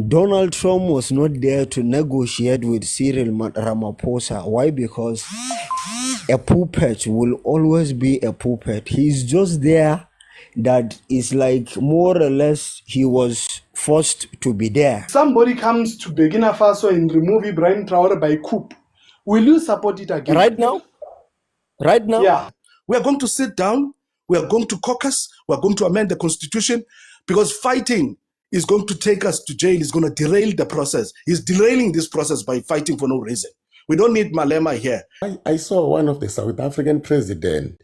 Donald Trump was not there to negotiate with Cyril Ramaphosa. Why? Because a puppet will always be a puppet. He's just there. That is like more or less he was forced to be there. Somebody comes to Burkina Faso and remove Ibrahim Traore by coup. Will you support it again? Right now? Right now? Yeah. We are going to sit down. We are going to caucus. We are going to amend the constitution, because fighting is going to take us to jail. Is going to derail the process. He's derailing this process by fighting for no reason. We don't need Malema here. I saw one of the South African president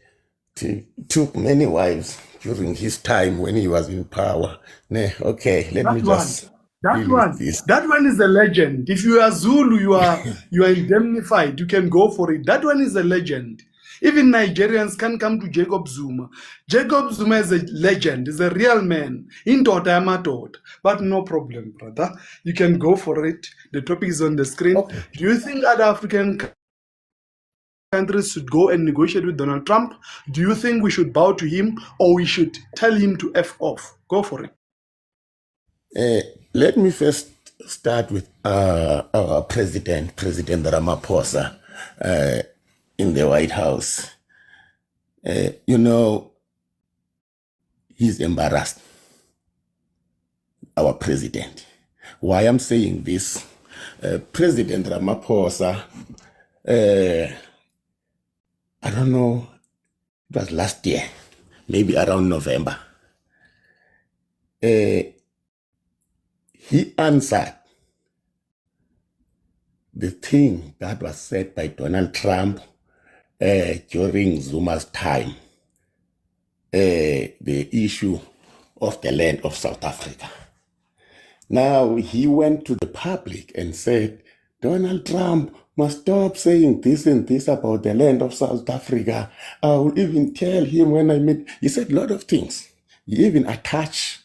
took many wives during his time when he was in power. Okay, let me just That one is a legend. If you are Zulu, you are indemnified. You can go for it. That one is a legend. Even Nigerians can come to Jacob Zuma. Jacob Zuma is a legend. He's a real man. In Totamatod. But no problem, brother. You can go for it. The topic is on the screen. Okay. Do you think other African countries should go and negotiate with Donald Trump? Do you think we should bow to him, or we should tell him to F off? Go for it. Let me first start with our President Ramaphosa in the White House. He's embarrassed, our president. Why I'm saying this, President Ramaphosa, I don't know, it was last year, maybe around November. He answered the thing that was said by Donald Trump during Zuma's time, the issue of the land of South Africa. Now, he went to the public and said, Donald Trump must stop saying this and this about the land of South Africa. I will even tell him when I meet. He said a lot of things. He even attached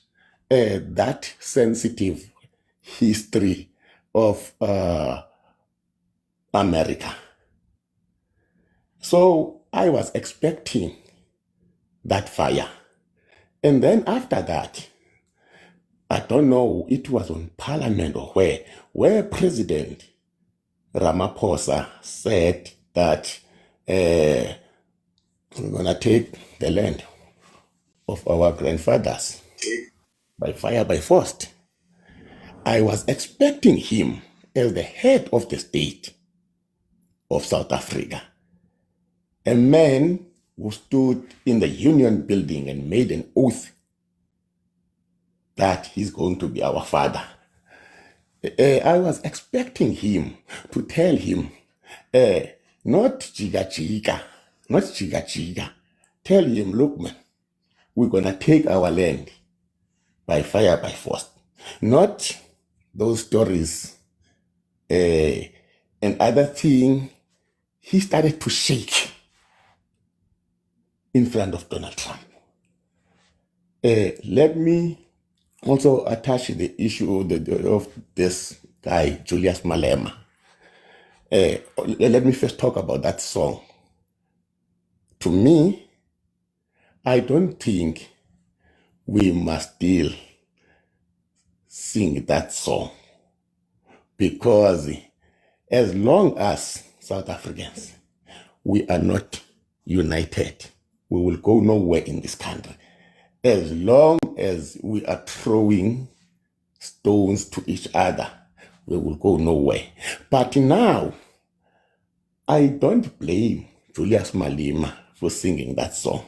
that sensitive history of America. So I was expecting that fire. And then after that, I don't know, it was on Parliament or where President Ramaphosa said that we're going to take the land of our grandfathers by fire, by force. I was expecting him as the head of the state of South Africa, a man who stood in the Union building and made an oath that he's going to be our father. I was expecting him to tell him, not chiga, tell him, look man, we're going to take our land by fire, by force. Not those stories. Another thing, he started to shake in front of Donald Trump. Let me also attach the issue of this guy, Julius Malena. Let me first talk about that song. To me, I don't think we must still sing that song, because as long as South Africans, we are not united, we will go nowhere in this country. As long as we are throwing stones to each other, we will go nowhere. But now, I don't blame Julius Malema for singing that song.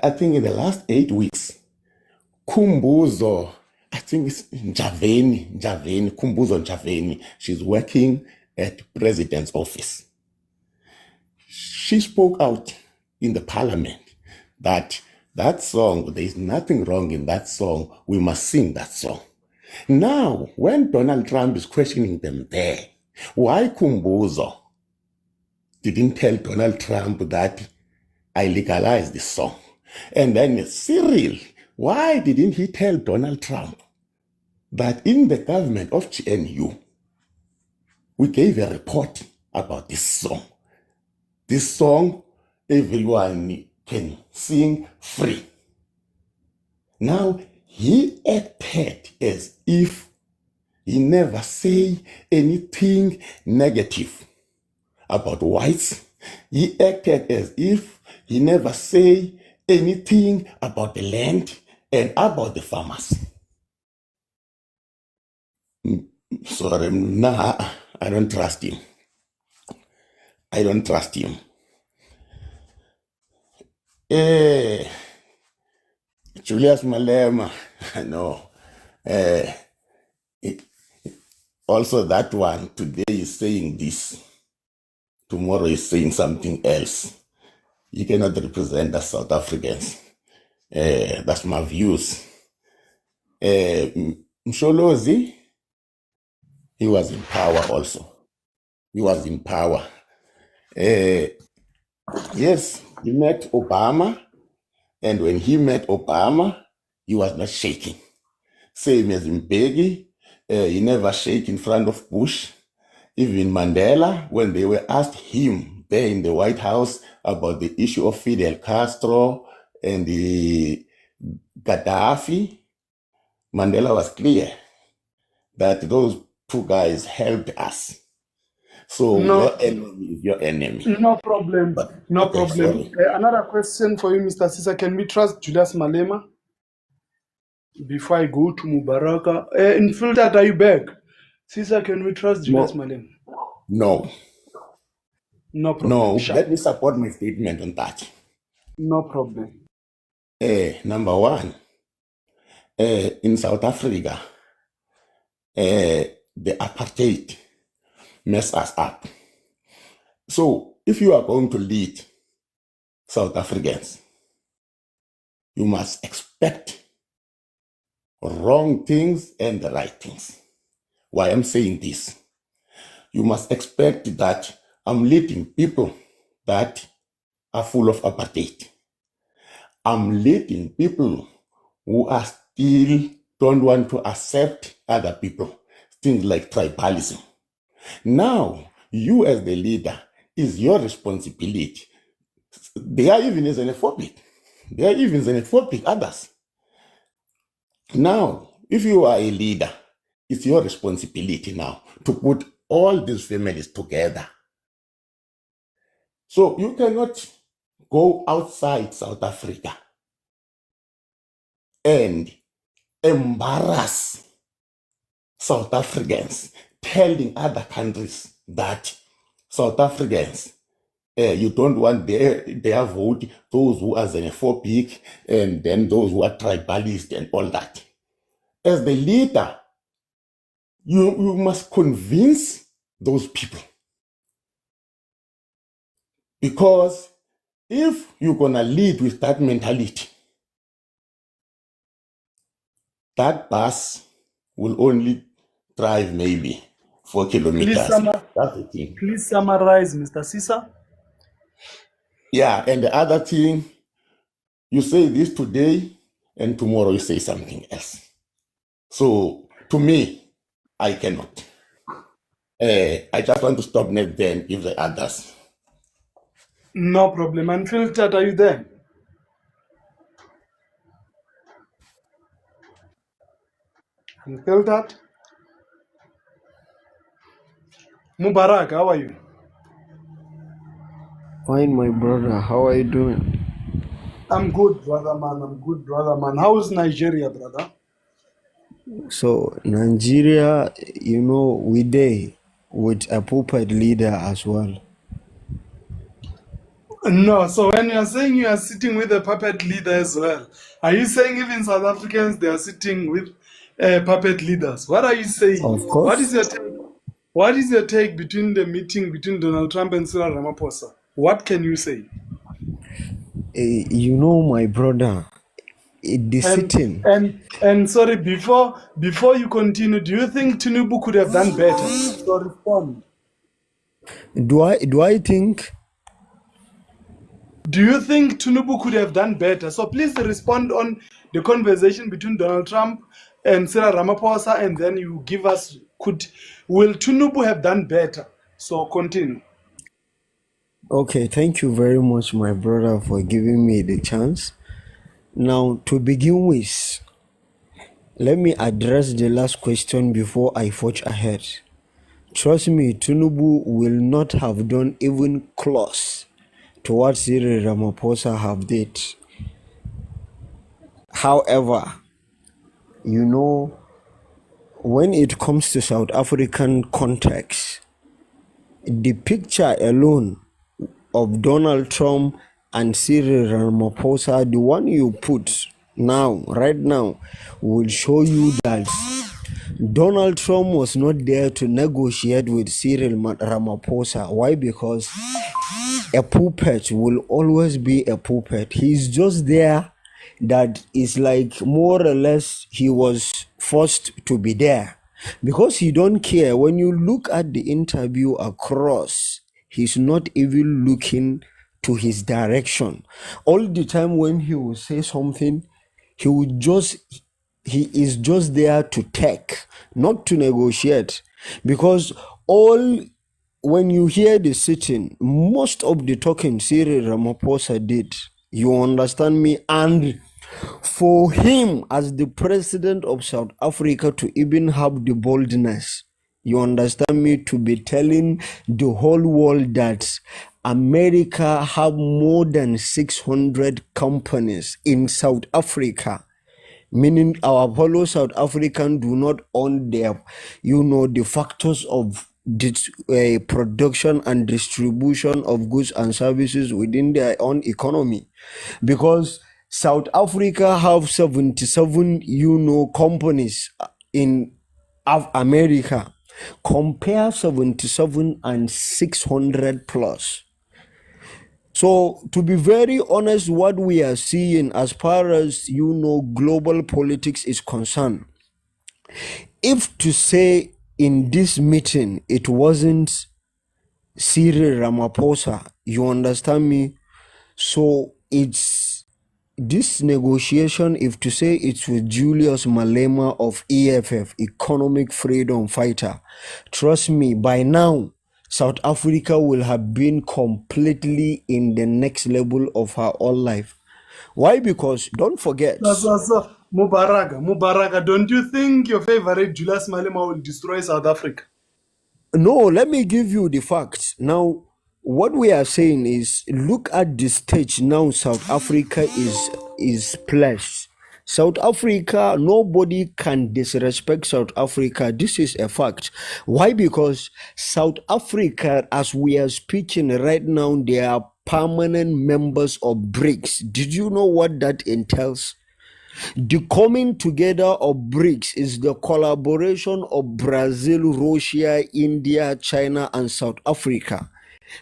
I think in the last 8 weeks, Kumbuzo, I think it's Kumbuzo Njaveni, she's working at the president's office. She spoke out in the parliament that song, there is nothing wrong in that song. We must sing that song. Now, when Donald Trump is questioning them there, why Kumbuzo didn't tell Donald Trump that I legalized this song? And then Cyril, why didn't he tell Donald Trump that in the government of GNU, we gave a report about this song? This song, everyone can sing free. Now, he acted as if he never say anything negative about whites. He acted as if he never say anything about the land and about the farmers. Sorry, nah, I don't trust him. I don't trust him. Julius Malema, no. Also, that one today is saying this, tomorrow is saying something else. You cannot represent us South Africans. That's my views. Msholozi, he was in power also. He was in power. Yes, he met Obama, and when he met Obama, he was not shaking. Same as Mbeki, he never shake in front of Bush. Even Mandela, when they were asked him there in the White House about the issue of Fidel Castro and the Gaddafi, Mandela was clear that those two guys helped us. So No, your enemy is your enemy. no problem. But No okay, problem. sorry. Another question for you, Mr. Sisa. Can we trust Julius Malema? Before I go to Mubaraka. In filter, are you back? Sisa, can we trust Julius No, Malema? no, No problem. no. Sure. Let me support my statement on that. No problem. Number one, in South Africa, the apartheid messed us up. So if you are going to lead South Africans, you must expect wrong things and the right things. Why I'm saying this? You must expect that I'm leading people that are full of apartheid. I'm leading people who are still don't want to accept other people, things like tribalism. Now, you as the leader, is your responsibility. They are even xenophobic. They are even xenophobic others. Now, if you are a leader, it's your responsibility now to put all these families together. So you cannot go outside South Africa and embarrass South Africans, telling other countries that South Africans, you don't want their vote, those who are xenophobic, and then those who are tribalist and all that. As the leader, you must convince those people. Because if you're going to lead with that mentality, that bus will only drive maybe 4 kilometers. That's the thing. Please summarize, Mr. Sisa. Yeah, and the other thing, you say this today, and tomorrow you say something else. So to me, I cannot. I just want to stop net then give the others. No problem. Unfiltered, are you there? Unfiltered? Mubarak, how are you? Fine, my brother. How are you doing? I'm good, brother man. I'm good, brother man. How is Nigeria, brother? So, Nigeria, we there with a puppet leader as well. No, so when you are saying you are sitting with a puppet leader as well, are you saying even South Africans they are sitting with puppet leaders? What are you saying? Of course. What is your take between the meeting between Donald Trump and Cyril Ramaphosa? What can you say? My brother, the sitting. And sorry, before you continue, do you think Tinubu could have done better? So respond. Do I think? Do you think Tinubu could have done better? So please respond on the conversation between Donald Trump and Cyril Ramaphosa, and then you give us will Tinubu have done better? So continue. Okay, thank you very much, my brother, for giving me the chance. Now, to begin with, let me address the last question before I forge ahead. Trust me, Tinubu will not have done even close to what Cyril Ramaphosa have did. However, you know, when it comes to South African context, the picture alone of Donald Trump and Cyril Ramaphosa, the one you put now, right now, will show you that Donald Trump was not there to negotiate with Cyril Ramaphosa. Why? Because a puppet will always be a puppet. He's just there, that is like more or less he was forced to be there because he don't care. When you look at the interview across, he's not even looking to his direction. All the time when he will say something, he will just he is just there to take, not to negotiate. Because all when you hear the sitting, most of the talking Cyril Ramaphosa did. You understand me? And for him as the president of South Africa to even have the boldness, you understand me, to be telling the whole world that America have more than 600 companies in South Africa, meaning our fellow South African do not own their, the factors of production and distribution of goods and services within their own economy, because South Africa have 77 companies in America. Compare 77 and 600 plus. So, to be very honest, what we are seeing as far as global politics is concerned, if to say in this meeting it wasn't Cyril Ramaphosa, you understand me? So it's this negotiation, if to say it's with Julius Malema of EFF, Economic Freedom Fighter, trust me, by now South Africa will have been completely in the next level of her own life. Why? Because don't forget. So, Mubaraka, don't you think your favorite Julius Malema will destroy South Africa? No, let me give you the facts. Now, what we are saying is, look at the stage now South Africa is placed. South Africa, nobody can disrespect South Africa. This is a fact. Why? Because South Africa, as we are speaking right now, they are permanent members of BRICS. Did you know what that entails? The coming together of BRICS is the collaboration of Brazil, Russia, India, China, and South Africa.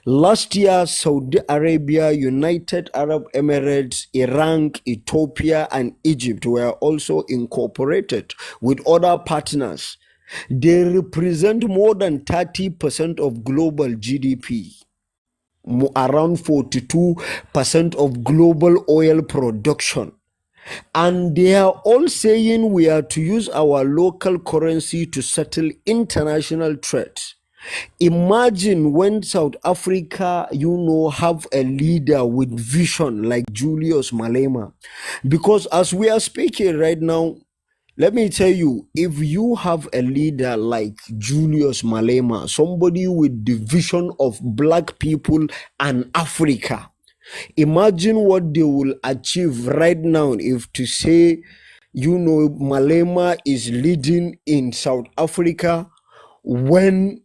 Last year, Saudi Arabia, United Arab Emirates, Iran, Ethiopia, and Egypt were also incorporated with other partners. They represent more than 30% of global GDP, around 42% of global oil production. And they are all saying we are to use our local currency to settle international trade. Imagine when South Africa, have a leader with vision like Julius Malema. Because as we are speaking right now, let me tell you, if you have a leader like Julius Malema, somebody with the vision of black people and Africa, imagine what they will achieve right now if to say, Malema is leading in South Africa when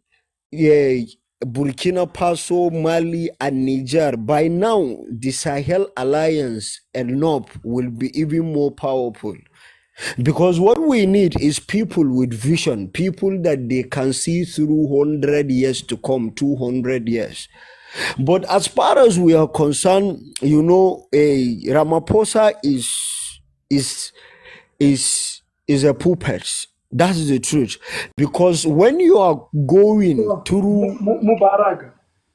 Burkina Faso, Mali, and Niger, by now, the Sahel Alliance and NOP will be even more powerful. Because what we need is people with vision, people that they can see through 100 years to come, 200 years. But as far as we are concerned, Ramaphosa is a puppet. That's the truth. Because when you are going through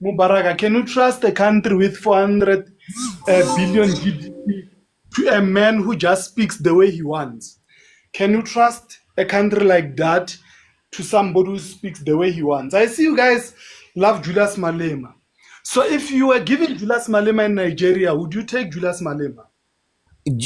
Mubaraka, can you trust a country with 400 billion GDP to a man who just speaks the way he wants? Can you trust a country like that to somebody who speaks the way he wants? I see you guys love Julius Malema. So if you were giving Julius Malema in Nigeria, would you take Julius Malema?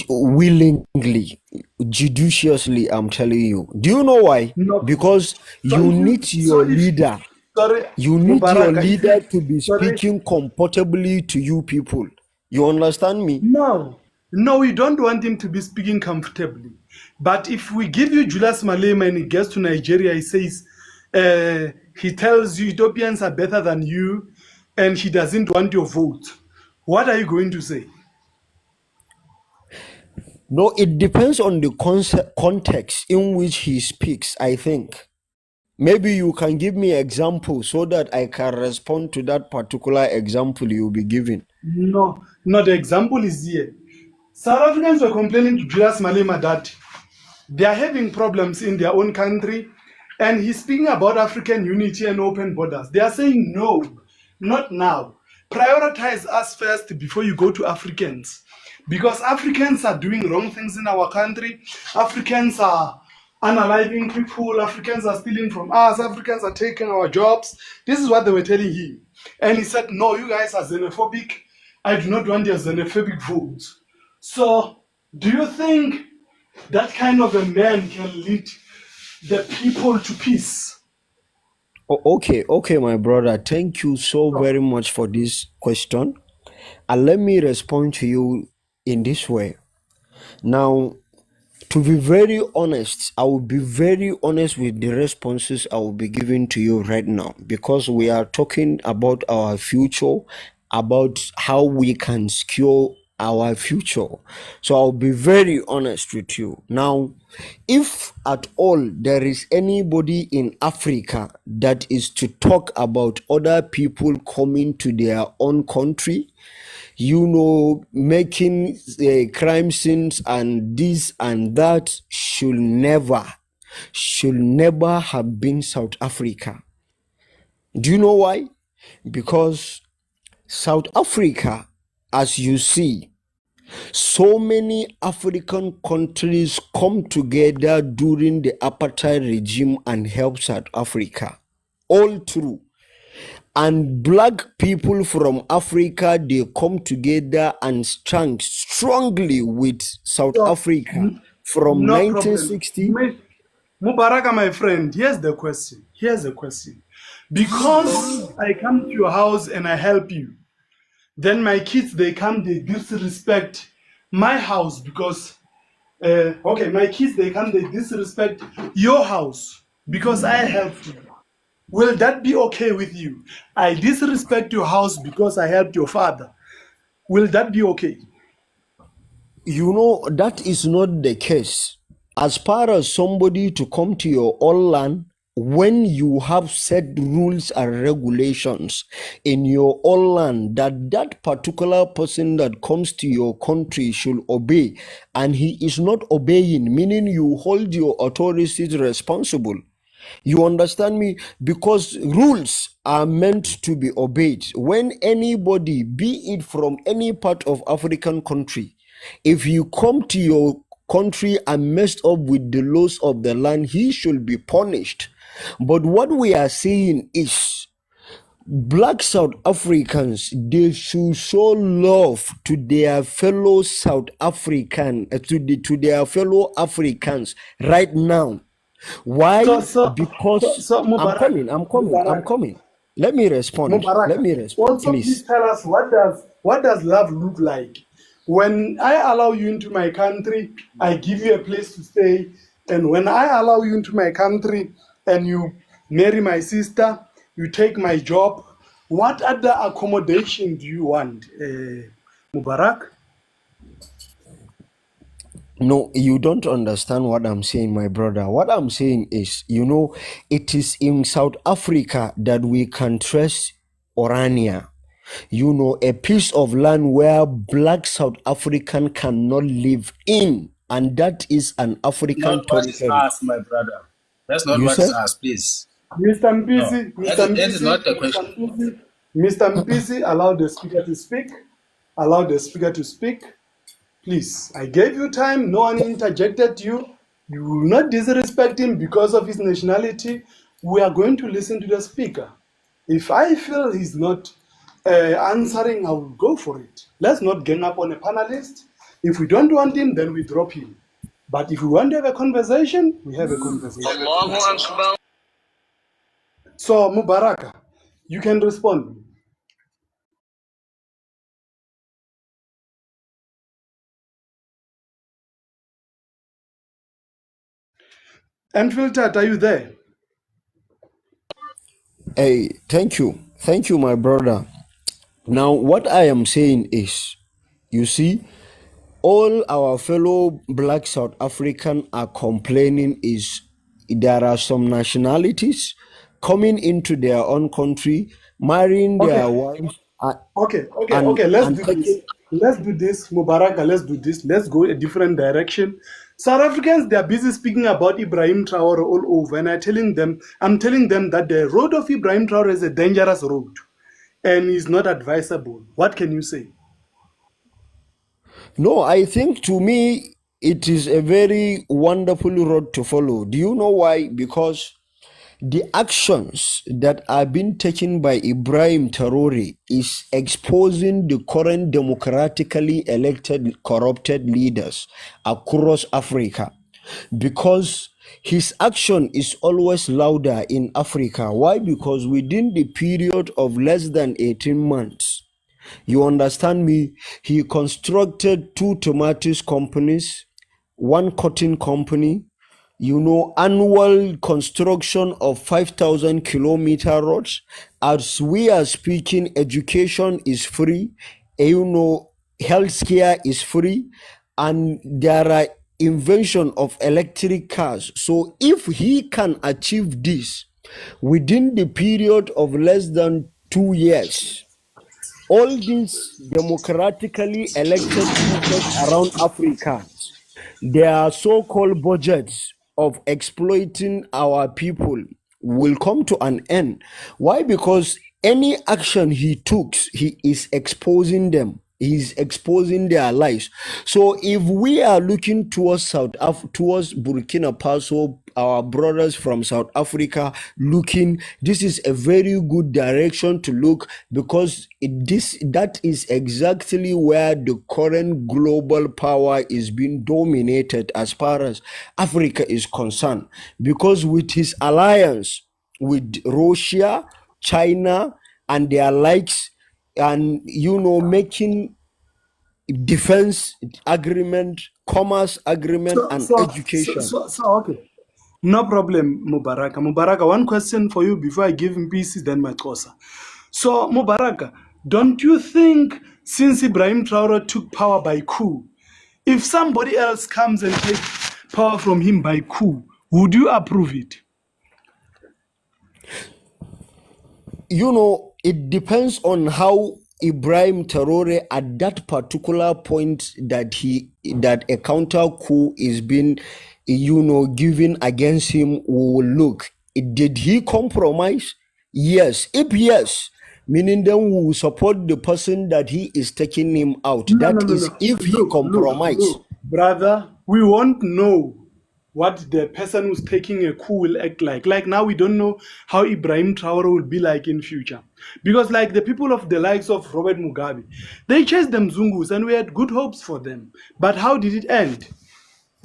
willingly, judiciously, I'm telling you. Do you know why? No. Because So you if you, need so your if, leader. sorry, You need your Mubaraka, if leader you, to be sorry, speaking comfortably to you people. You understand me? no, no, we don't want him to be speaking comfortably. But if we give you Julius Malema and he gets to Nigeria, he says, he tells you Ethiopians are better than you and he doesn't want your vote. What are you going to say? No, it depends on the context in which he speaks, I think. Maybe you can give me example so that I can respond to that particular example you'll be giving. No, no, the example is here. South Africans were complaining to Julius Malema that they are having problems in their own country, and he's speaking about African unity and open borders. They are saying, no, not now. Prioritize us first before you go to Africans. Because Africans are doing wrong things in our country. Africans are unaliving people. Africans are stealing from us. Africans are taking our jobs. This is what they were telling him. And he said, no, you guys are xenophobic. I do not want your xenophobic votes. So, do you think that kind of a man can lead the people to peace? Okay, my brother. Thank you so very much for this question. And let me respond to you in this way. Now, to be very honest, I will be very honest with the responses I will be giving to you right now, because we are talking about our future, about how we can secure our future. So I'll be very honest with you. Now, if at all there is anybody in Africa that is to talk about other people coming to their own country, making crime scenes and this and that, should never have been South Africa. Do you know why? Because South Africa, as you see, so many African countries come together during the apartheid regime and help South Africa all through. And black people from Africa, they come together and stand strongly with South So, Africa from no problem. 1960. Mubaraka, my friend, here's the question. Here's the question. Because I come to your house and I help you, then my kids, they come, they disrespect my house because, my kids, they come, they disrespect your house because I helped you. Will that be okay with you? I disrespect your house because I helped your father. Will that be okay? That is not the case. As far as somebody to come to your own land, when you have set rules and regulations in your own land that particular person that comes to your country should obey, and he is not obeying, meaning you hold your authorities responsible. You understand me? Because rules are meant to be obeyed. When anybody, be it from any part of African country, if you come to your country and messed up with the laws of the land, he should be punished. But what we are saying is, black South Africans, they should show love to their fellow South African, to their fellow Africans right now. Why? So, so, so, Because so Mubarak, I'm Mubarak, coming. Let me respond. Mubarak. Also, please Please. tell us what does love look like? When I allow you into my country, I give you a place to stay, and when I allow you into my country and you marry my sister, you take my job. What other accommodation do you want, Mubarak? No, you don't understand what I'm saying, my brother. What I'm saying is, it is in South Africa that we can trace Orania. A piece of land where black South African cannot live in, and that is an Not African what is territory. asked, my brother. That's not You what is said? asked, please. Mr. No, Mpisi, Mr. that is Mpisi, not the Mr. question. Mpisi, Mr. Mpisi, allow the speaker to speak. Allow the speaker to speak. Please, I gave you time. No one interjected you. You will not disrespect him because of his nationality. We are going to listen to the speaker. If I feel he's not answering, I will go for it. Let's not gang up on a panelist. If we don't want him, then we drop him. But if we want to have a conversation, we have a conversation. So, Mubaraka, you can respond. Unfiltered, are you there? Hey, thank you. Thank you, my brother. Now, what I am saying is, you see, all our fellow black South African are complaining is there are some nationalities coming into their own country, marrying their Okay. wives, Okay. Let's and do this. taking. Let's do this, Mubaraka. Let's do this. Let's go a different direction. South Africans, they are busy speaking about Ibrahim Traore all over, and I'm telling them that the road of Ibrahim Traore is a dangerous road, and is not advisable. What can you say? No, I think to me it is a very wonderful road to follow. Do you know why? Because the actions that are being taken by Ibrahim Traore is exposing the current democratically elected corrupted leaders across Africa, because his action is always louder in Africa. Why? Because within the period of less than 18 months, you understand me, he constructed two tomatoes companies, one cotton company, annual construction of 5,000 kilometer roads. As we are speaking, education is free, healthcare is free, and there are invention of electric cars. So if he can achieve this within the period of less than 2 years, all these democratically elected puppets around Africa, their so-called budgets of exploiting our people will come to an end. Why? Because any action he took, he is exposing them. He's exposing their lives. So if we are looking towards towards Burkina Faso, our brothers from South Africa looking, this is a very good direction to look, because that is exactly where the current global power is being dominated as far as Africa is concerned. Because with his alliance with Russia, China, and their likes, and making defense agreement, commerce agreement, So, and so, so, education. so, so okay. No problem, Mubaraka. Mubaraka, one question for you before I give him pieces, then my Kosa. So, Mubaraka, don't you think since Ibrahim Traore took power by coup, if somebody else comes and takes power from him by coup, would you approve it? It depends on how Ibrahim Traore at that particular point that a counter coup is being, given against him will look. Did he compromise? Yes. If yes, meaning then we will support the person that he is taking him out. No, no, That no, is no. if he compromise. Look, brother, we won't know what the person who's taking a coup will act like. Like now, we don't know how Ibrahim Traore will be like in future. Because like the people of the likes of Robert Mugabe, they chased them Zungus and we had good hopes for them. But how did it end?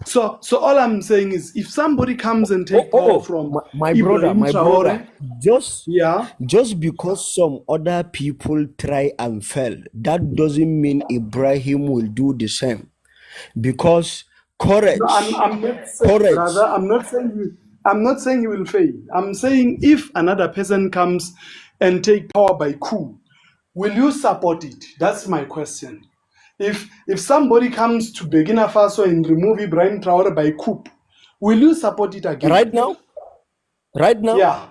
So all I'm saying is, if somebody comes and take power from My brother, Ibrahim my brother, Traore, just yeah, just because some other people try and fail, that doesn't mean Ibrahim will do the same. Because no, courage, I'm not saying, brother, courage. I'm not saying you will fail. I'm saying if another person comes and take power by coup, will you support it? That's my question. If somebody comes to Burkina Faso and remove Ibrahim Traore by coup, will you support it again? Right now, right now, Yeah,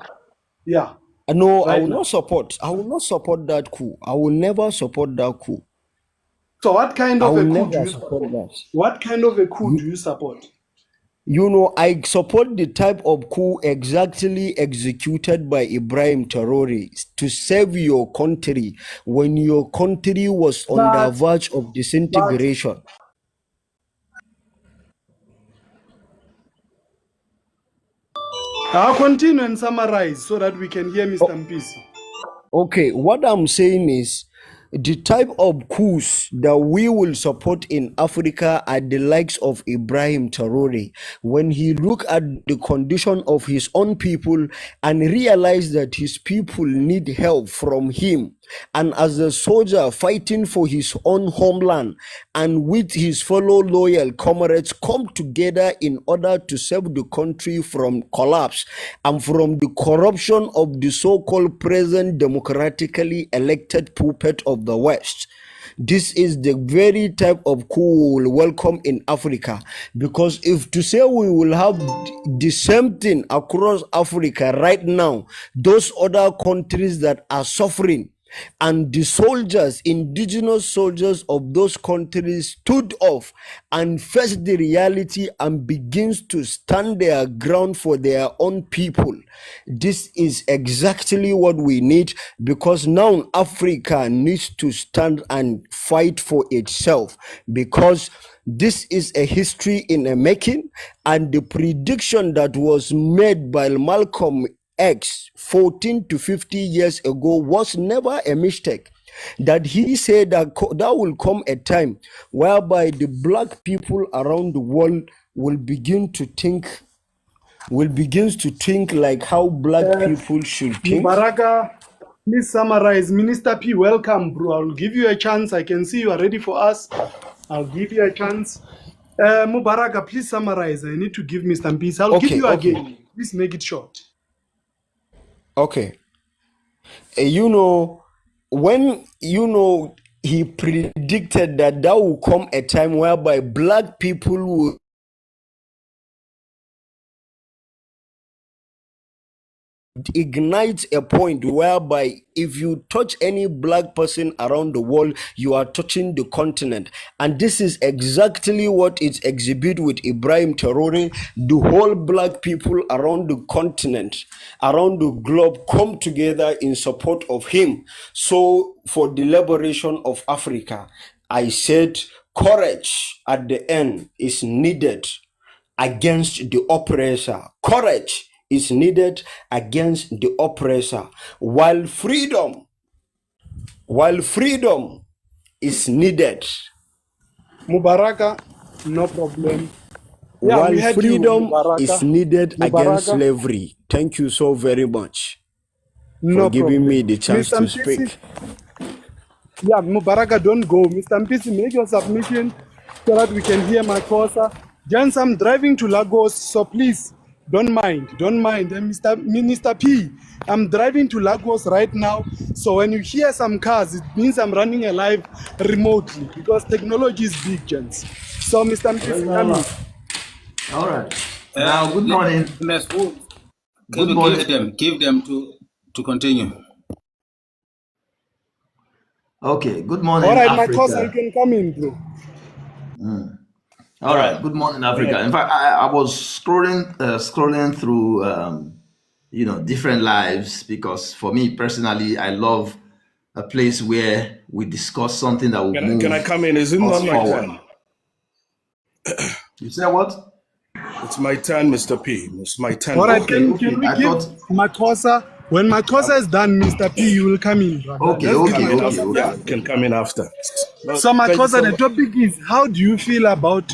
yeah, no, I right will not now. support. I will not support that coup. I will never support that coup. So what kind I of will a coup do never you support support? that. What kind of a coup do You, you support? I support the type of coup exactly executed by Ibrahim Traore to save your country when your country was on the But verge of but disintegration. I'll continue and summarize so that we can hear Mr. Oh, Mpisi. okay, what I'm saying is the type of coups that we will support in Africa are the likes of Ibrahim Traore. When he look at the condition of his own people and realize that his people need help from him, and as a soldier fighting for his own homeland and with his fellow loyal comrades come together in order to save the country from collapse and from the corruption of the so-called present democratically elected puppet of the West. This is the very type of coup we will welcome in Africa, because if to say we will have the same thing across Africa right now, those other countries that are suffering and the soldiers, indigenous soldiers of those countries stood off and faced the reality and begins to stand their ground for their own people. This is exactly what we need, because now Africa needs to stand and fight for itself, because this is a history in a making, and the prediction that was made by Malcolm X 14 to 50 years ago was never a mistake. That he said that that will come a time whereby the black people around the world will begin to think like how black people should think. Mubaraka, please summarize. Minister P, welcome, bro. I'll give you a chance. I can see you are ready for us. I'll give you a chance. Mubaraka, please summarize. I need to give Mr. Peace. I'll give you again. Please make it short. Okay. When he predicted that there will come a time whereby black people will ignite a point whereby if you touch any black person around the world, you are touching the continent. And this is exactly what it exhibit with Ibrahim Traore. The whole black people around the continent, around the globe, come together in support of him. So for the liberation of Africa, I said courage at the end is needed against the oppressor. Courage is needed against the oppressor, while freedom is needed. Mubaraka, no problem. Yeah, while freedom is needed against slavery. Thank you so very much for giving me the chance to speak. Yeah, Mubaraka, don't go. Mr. Mpisi, make your submission so that we can hear my Kosa. Gents, I'm driving to Lagos, so please, don't mind. And Minister P, I'm driving to Lagos right now, so when you hear some cars, it means I'm running a live remotely, because technology is big, gents. So, Mr. Mpisi, come in. All right. Now, good morning. Let's move. Good morning. Give them to continue. Okay, good morning, all right, Africa. my Kosa, you can come in, bro. All right, good morning, Africa. In fact, I was scrolling through, different lives, because for me personally, I love a place where we discuss something that will move. Can I come in? Is it not my turn? You say what? It's my turn, Mr. P. It's my turn. All right, can we give Makosa? When Makosa is done, Mr. P, you will come in. Okay. Yeah, can come in after. So Makosa, the topic is, how do you feel about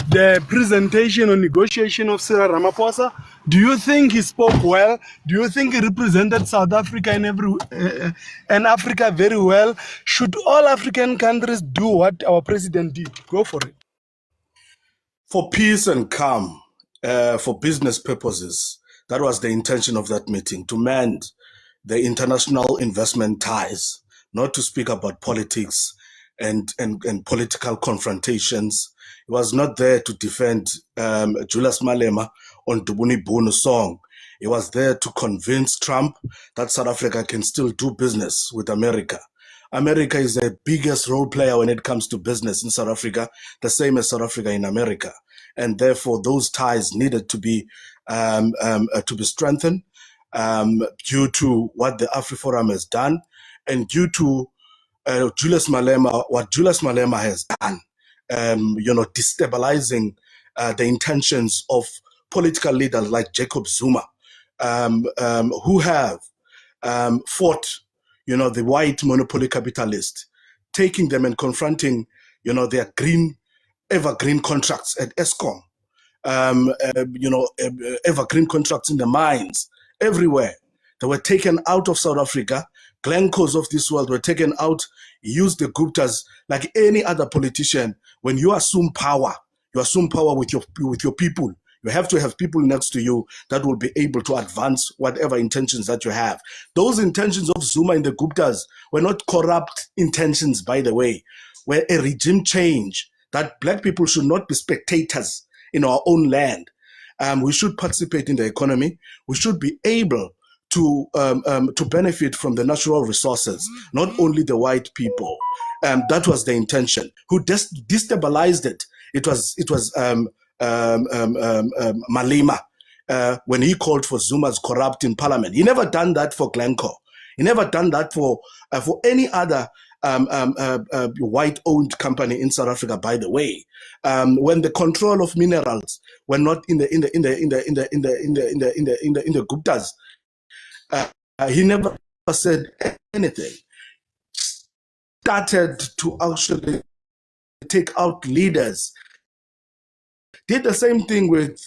the presentation or negotiation of Cyril Ramaphosa? Do you think he spoke well? Do you think he represented South Africa and Africa very well? Should all African countries do what our president did? Go for it. For peace and calm, for business purposes, that was the intention of that meeting, to mend the international investment ties, not to speak about politics and political confrontations. He was not there to defend Julius Malema on Dubuni Bunu song. He was there to convince Trump that South Africa can still do business with America. America is the biggest role player when it comes to business in South Africa, the same as South Africa in America. And therefore, those ties needed to be strengthened due to what the AfriForum has done, and due to what Julius Malema has done, destabilizing the intentions of political leaders like Jacob Zuma, who have fought, the white monopoly capitalist taking them and confronting, their evergreen contracts at ESCOM, evergreen contracts in the mines, everywhere. They were taken out of South Africa. Glencos of this world were taken out, used the Guptas like any other politician. When you assume power with your people. You have to have people next to you that will be able to advance whatever intentions that you have. Those intentions of Zuma and the Guptas were not corrupt intentions, by the way, were a regime change that black people should not be spectators in our own land. We should participate in the economy. We should be able to benefit from the natural resources, not only the white people. That was the intention. Who destabilized it? It was Malema when he called for Zuma's corrupt in parliament. He never done that for Glencore. He never done that for any other white-owned company in South Africa. By the way, when the control of minerals were not in the Guptas, he never said anything. Started to actually take out leaders. Did the same thing with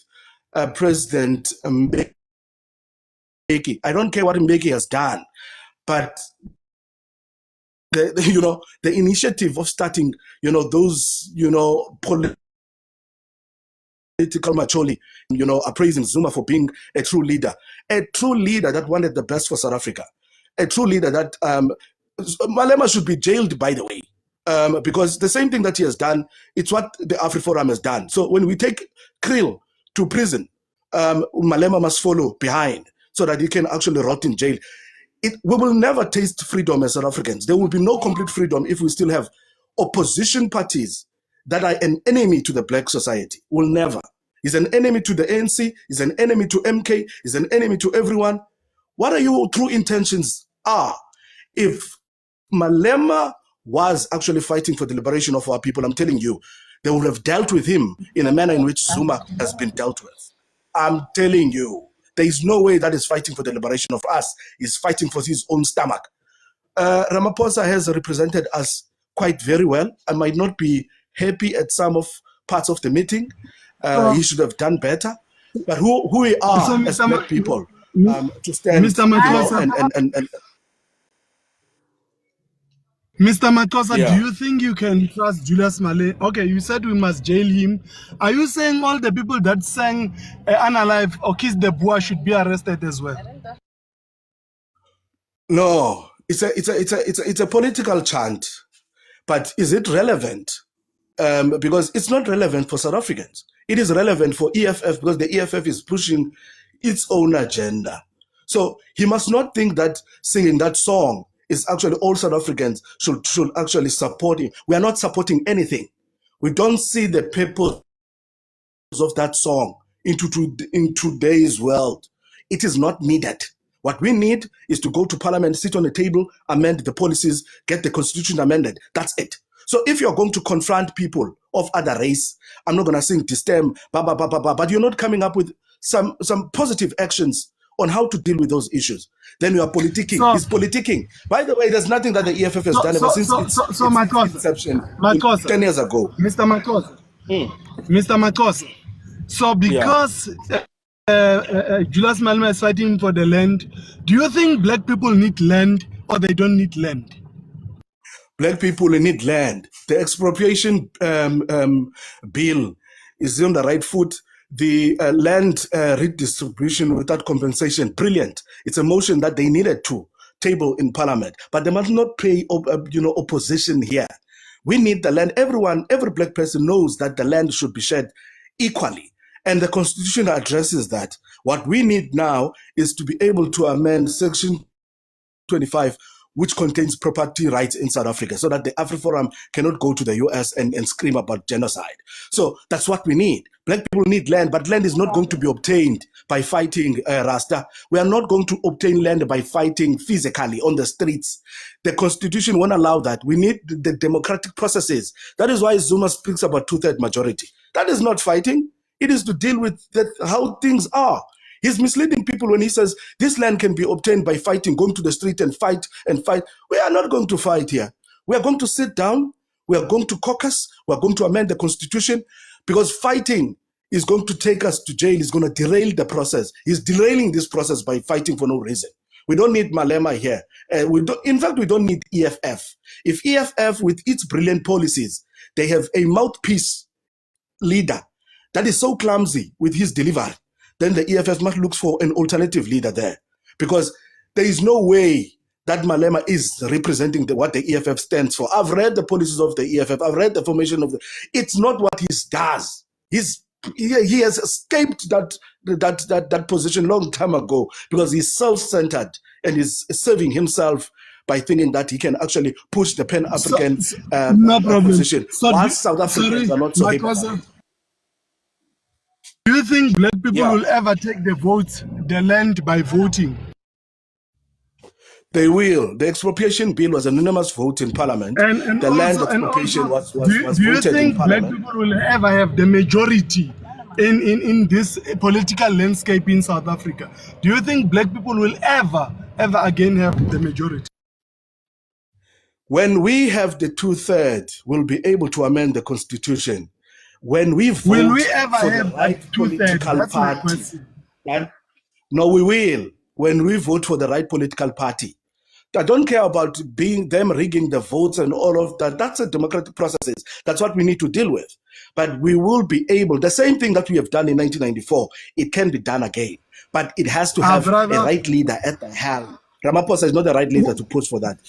President Mbeki. I don't care what Mbeki has done, but the initiative of starting, those, political macholi, appraising Zuma for being a true leader that wanted the best for South Africa, a true leader that Malema should be jailed, by the way. Because the same thing that he has done, it's what the AfriForum has done. So when we take Krill to prison, Malema must follow behind so that he can actually rot in jail. We will never taste freedom as South Africans. There will be no complete freedom if we still have opposition parties that are an enemy to the black society. Will never. He's an enemy to the ANC, he's an enemy to MK, he's an enemy to everyone. What are your true intentions are? If Malema was actually fighting for the liberation of our people, I'm telling you, they would have dealt with him in a manner in which Zuma has been dealt with. I'm telling you, there is no way that is fighting for the liberation of us. He's fighting for his own stomach. Ramaphosa has represented us quite very well. I might not be happy at some of parts of the meeting. He should have done better. But who we are as black people to stand, Mr. Makosa, and Mr. Makosa, yeah. do you think you can trust Julius Malena? Okay, you said we must jail him. Are you saying all the people that sang Unalive or Kiss the Boer should be arrested as well? No, it's a political chant, but is it relevant? Because it's not relevant for South Africans. It is relevant for EFF because the EFF is pushing its own agenda. So he must not think that singing that song is actually all South Africans should actually support him. We are not supporting anything. We don't see the purpose of that song in today's world. It is not needed. What we need is to go to parliament, sit on a table, amend the policies, get the constitution amended. That's it. So if you're going to confront people of other race, I'm not going to sing this term, but you're not coming up with some positive actions on how to deal with those issues, then you are politicking. So, He's politicking. By the way, there's nothing that the EFF has done ever since its inception 10 years ago. Mr. Makosa. Mr. Makosa. So because Julius Malema is fighting for the land, do you think black people need land or they don't need land? Black people need land. The expropriation bill is on the right foot. The land redistribution without compensation, brilliant. It's a motion that they needed to table in parliament, but they must not pay opposition here. We need the land. Every black person knows that the land should be shared equally. And the constitution addresses that. What we need now is to be able to amend section 25, which contains property rights in South Africa, so that the AfriForum cannot go to the US and scream about genocide. So that's what we need. Black people need land, but land is not going to be obtained by fighting Rasta. We are not going to obtain land by fighting physically on the streets. The constitution won't allow that. We need the democratic processes. That is why Zuma speaks about two-thirds majority. That is not fighting. It is to deal with how things are. He's misleading people when he says this land can be obtained by fighting, going to the street and fight and fight. We are not going to fight here. We are going to sit down, we are going to caucus, we are going to amend the constitution, because fighting is going to take us to jail, is going to derail the process. He's derailing this process by fighting for no reason. We don't need Malema here. In fact, we don't need EFF. If EFF, with its brilliant policies, they have a mouthpiece leader that is so clumsy with his delivery, then the EFF must look for an alternative leader there. Because there is no way that Malema is representing what the EFF stands for. I've read the policies of the EFF. I've read the formation of the... It's not what he does. He has escaped that position long time ago because he's self-centered and is serving himself by thinking that he can actually push the Pan-African no problem. position. While South Africans are not so happy. Do you think black people will ever take the land by voting? They will. The expropriation bill was an unanimous vote in Parliament. And the land expropriation was voted in Parliament. Do you think black people will ever have the majority in this political landscape in South Africa? Do you think black people will ever again have the majority? When we have the 2/3, we'll be able to amend the constitution. When we vote will we ever for have the right political That's my party, question. no, we will. When we vote for the right political party. I don't care about them rigging the votes and all of that. That's a democratic process. That's what we need to deal with. But we will be able, the same thing that we have done in 1994, it can be done again. But it has to have a right leader at the helm. Ramaphosa is not the right leader to push for that.